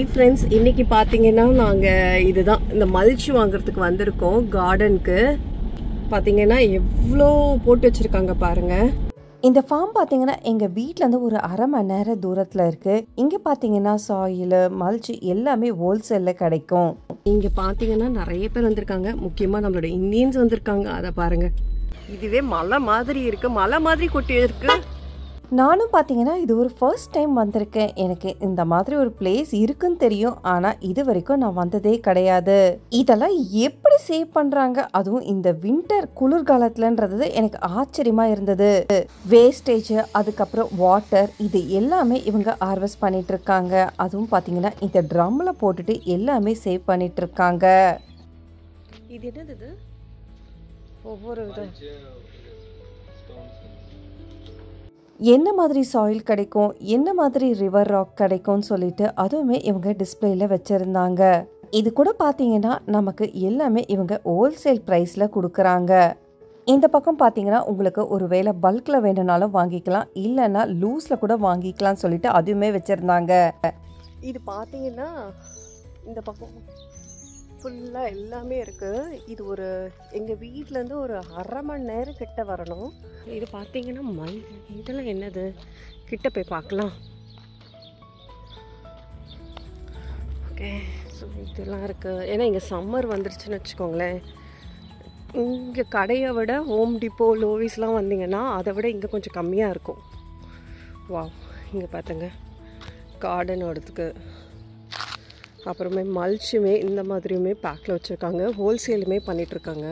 Hi friends, இன்னைக்கு பார்த்தீங்கன்னா நாங்கள் இதுதான் இந்த மல்ச் வாங்குறதுக்கு வந்திருக்கோம். கார்டனுக்கு பார்த்தீங்கன்னா எவ்வளோ போட்டு வச்சுருக்காங்க பாருங்கள். இந்த ஃபார்ம் பார்த்தீங்கன்னா எங்கள் வீட்டிலேருந்து ஒரு அரை மணி நேரம் தூரத்தில் இருக்குது. இங்கே பார்த்தீங்கன்னா சாயில் மல்ச் எல்லாமே ஹோல்சேலில் கிடைக்கும். இங்கே பார்த்தீங்கன்னா நிறைய பேர் வந்திருக்காங்க, முக்கியமாக நம்மளோட இந்தியன்ஸ் வந்திருக்காங்க. அதை பாருங்கள், இதுவே மலை மாதிரி இருக்குது, மலை மாதிரி கொட்டி இருக்குது. நானும் பார்த்தீங்கன்னா இது ஒரு ஃபர்ஸ்ட் டைம் வந்திருக்கேன். எனக்கு இந்த மாதிரி ஒரு பிளேஸ் இருக்குன்னு தெரியும், ஆனால் இது வரைக்கும் நான் வந்ததே கிடையாது. இதெல்லாம் எப்படி சேவ் பண்ணுறாங்க, அதுவும் இந்த வின்டர் குளிர்காலத்துலன்றது எனக்கு ஆச்சரியமாக இருந்தது. வேஸ்டேஜ், அதுக்கப்புறம் வாட்டர், இது எல்லாமே இவங்க ஹார்வெஸ்ட் பண்ணிட்டு இருக்காங்க. அதுவும் பார்த்தீங்கன்னா இந்த ட்ரம்மில் போட்டுட்டு எல்லாமே சேவ் பண்ணிட்டு இருக்காங்க. இது என்னது? ஒவ்வொரு என்ன மாதிரி சாயில் கிடைக்கும், என்ன மாதிரி ரிவர் ராக் கிடைக்கும்னு சொல்லிட்டு அதுவுமே இவங்க டிஸ்பிளேல வச்சுருந்தாங்க. இது கூட பார்த்தீங்கன்னா நமக்கு எல்லாமே இவங்க ஹோல்சேல் ப்ரைஸில் கொடுக்குறாங்க. இந்த பக்கம் பார்த்தீங்கன்னா உங்களுக்கு ஒரு வேளை பல்கில் வேணும்னாலும் வாங்கிக்கலாம், இல்லைன்னா லூஸில் கூட வாங்கிக்கலாம்னு சொல்லிட்டு அதுவுமே வச்சுருந்தாங்க. இது பார்த்தீங்கன்னா இந்த பக்கம் ஃபுல்லாக எல்லாமே இருக்குது. இது ஒரு எங்கள் வீட்டிலேருந்து ஒரு அரை மணி நேரம் கிட்ட வரணும். இது பார்த்தீங்கன்னா இதெல்லாம் என்னது, கிட்ட போய் பார்க்கலாம். ஓகே, ஸோ இதெல்லாம் இருக்குது. ஏன்னா இங்கே சம்மர் வந்துருச்சுன்னு வச்சுக்கோங்களேன். இங்கே கடையை விட ஹோம் டிப்போ, லோவிஸ்லாம் வந்தீங்கன்னா அதை விட இங்கே கொஞ்சம் கம்மியாக இருக்கும். வா, இங்கே பார்த்துங்க கார்டனோடத்துக்கு. அப்புறமே மல்ச்சுமே இந்த மாதிரியுமே பேக்கில் வச்சுருக்காங்க, ஹோல்சேலுமே பண்ணிகிட்ருக்காங்க.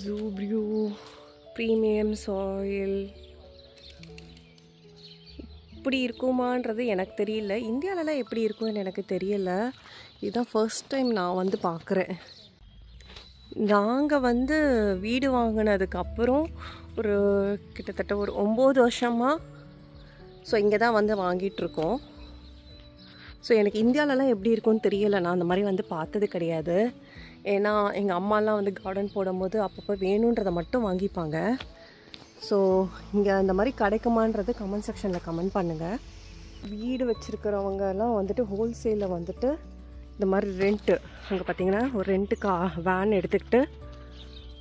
ஜூப்ரியூ ப்ரீமியம் சாயில் இப்படி இருக்குமான்றது எனக்கு தெரியல. இந்தியாவிலலாம் எப்படி இருக்கும்னு எனக்கு தெரியல. இதுதான் ஃபர்ஸ்ட் டைம் நான் வந்து பார்க்குறேன். நாங்கள் வீடு வாங்கினதுக்கப்புறம் ஒரு கிட்டத்தட்ட ஒரு 9 வருஷமாக இங்கே தான் வாங்கிட்டுருக்கோம். ஸோ எனக்கு இந்தியாவிலலாம் எப்படி இருக்கும்னு தெரியலை, நான் அந்த மாதிரி பார்த்தது கிடையாது. ஏன்னா எங்கள் அம்மாலாம் கார்டன் போடும்போது அப்பப்போ வேணுன்றதை மட்டும் வாங்கிப்பாங்க. ஸோ இங்கே அந்த மாதிரி கிடைக்குமான்றது கமெண்ட் செக்ஷனில் கமெண்ட் பண்ணுங்கள். வீடு வச்சுருக்கிறவங்கலாம் ஹோல்சேலில் இந்த மாதிரி ரெண்ட்டு, அங்கே பார்த்தீங்கன்னா ஒரு ரெண்ட்டுக்கு வேன் எடுத்துக்கிட்டு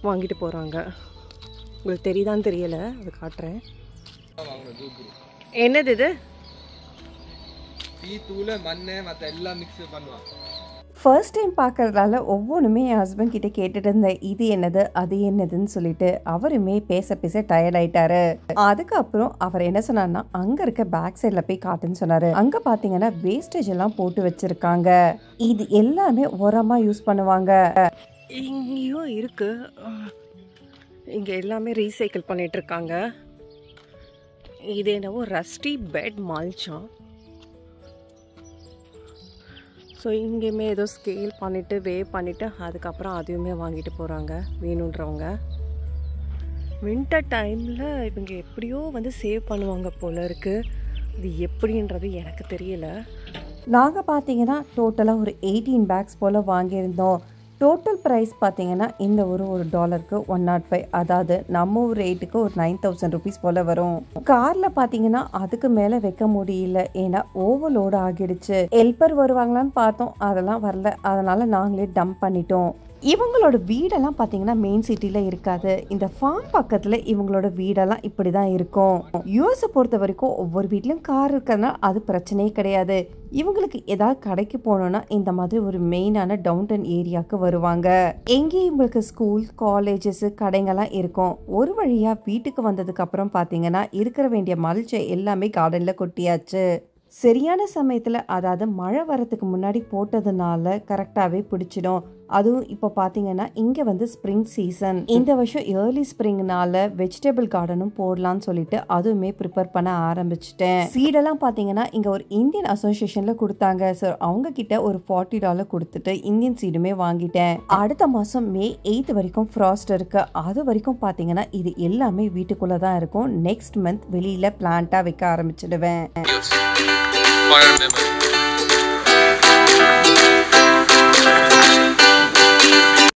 வாங்கிட்டு போகிறாங்க. உங்களுக்கு தெரியுதான்னு தெரியலை, அது காட்டுறேன். என்னது இது? ஃபர்ஸ்ட் டைம் பார்க்கறதால ஒவ்வொன்றுமே என் ஹஸ்பண்ட் கிட்ட கேட்டுட்டு இருந்தேன், இது என்னது அது என்னதுன்னு சொல்லிட்டு. அவருமே பேச பேச டயர்ட் ஆயிட்டாரு. அதுக்கப்புறம் அவர் என்ன சொன்னார்னா, அங்க இருக்க பேக் சைட்ல போய் காட்டுன்னு சொன்னாரு. அங்க பாத்தீங்கன்னா வேஸ்டேஜ் எல்லாம் போட்டு வச்சிருக்காங்க. இது எல்லாமே உரமா யூஸ் பண்ணுவாங்க. இங்கேயும் இருக்கு, இங்க எல்லாமே ரீசைக்கிள் பண்ணிட்டு இருக்காங்க. இது என்னவோ ரஸ்டி பெட் மல்ச்சாம். ஸோ இங்கேயுமே ஏதோ ஸ்கேல் பண்ணிவிட்டு பண்ணிவிட்டு அதுக்கப்புறம் அதையுமே வாங்கிட்டு போகிறாங்க வேணுன்றவங்க. வின்டர் டைமில் இவங்க எப்படியோ சேவ் பண்ணுவாங்க போல இருக்குது. இது எப்படின்றது எனக்கு தெரியல. நாங்கள் பார்த்தீங்கன்னா டோட்டலாக ஒரு 18 பேக்ஸ் போல் வாங்கியிருந்தோம். டோட்டல் ப்ரைஸ் பார்த்தீங்கன்னா இந்த ஒரு $1க்கு 105, அதாவது நம்ம ஒரு ரேட்டுக்கு ஒரு 9000 rupees போல் வரும். காரில் பார்த்தீங்கன்னா அதுக்கு மேலே வைக்க முடியல, ஏன்னா ஓவர்லோடு ஆகிடுச்சு. ஹெல்ப்பர் வருவாங்களான்னு பார்த்தோம், அதெல்லாம் வரல. அதனால் நாங்களே டம்ப் பண்ணிட்டோம். இவங்களோட வீடெல்லாம் பார்த்தீங்கன்னா மெயின் சிட்டியில் இருக்காது. இந்த ஃபார்ம் பக்கத்தில் இவங்களோட வீடெல்லாம் இப்படி தான் இருக்கும். யூஎஸை பொறுத்த வரைக்கும் ஒவ்வொரு வீட்லையும் கார் இருக்கிறதுனால அது பிரச்சனையே கிடையாது. இவங்களுக்கு ஏதாவது கடைக்கு போகணுன்னா இந்த மாதிரி ஒரு மெயினான டவுன் டவுன் ஏரியாவுக்கு வருவாங்க. எங்கேயும் இவங்களுக்கு ஸ்கூல், காலேஜஸ், கடைங்கெல்லாம் இருக்கும். ஒரு வழியாக வீட்டுக்கு வந்ததுக்கு அப்புறம் பார்த்தீங்கன்னா இருக்கிற வேண்டிய மல்ச்சை எல்லாமே கார்டனில் கொட்டியாச்சு. சரியான சமயத்தில், அதாவது மழை வரத்துக்கு முன்னாடி போட்டதுனால கரெக்டாகவே பிடிச்சிடும். அதுவும் இப்போ பார்த்தீங்கன்னா இங்கே ஸ்ப்ரிங் சீசன். இந்த வருஷம் ஏர்லி ஸ்ப்ரிங்னால வெஜிடபிள் கார்டனும் போடலான்னு சொல்லிட்டு அதுவுமே ப்ரிப்பேர் பண்ண ஆரம்பிச்சிட்டேன். சீடெல்லாம் பார்த்தீங்கன்னா இங்கே ஒரு இந்தியன் அசோசியேஷனில் கொடுத்தாங்க. ஸோ அவங்க கிட்ட ஒரு $40 கொடுத்துட்டு இந்தியன் சீடுமே வாங்கிட்டேன். அடுத்த மாதம் May 8 வரைக்கும் ஃப்ராஸ்ட் இருக்கு. அது வரைக்கும் பார்த்தீங்கன்னா இது எல்லாமே வீட்டுக்குள்ளே தான் இருக்கும். நெக்ஸ்ட் மந்த் வெளியில் பிளான்ட்டாக வைக்க ஆரம்பிச்சிடுவேன்.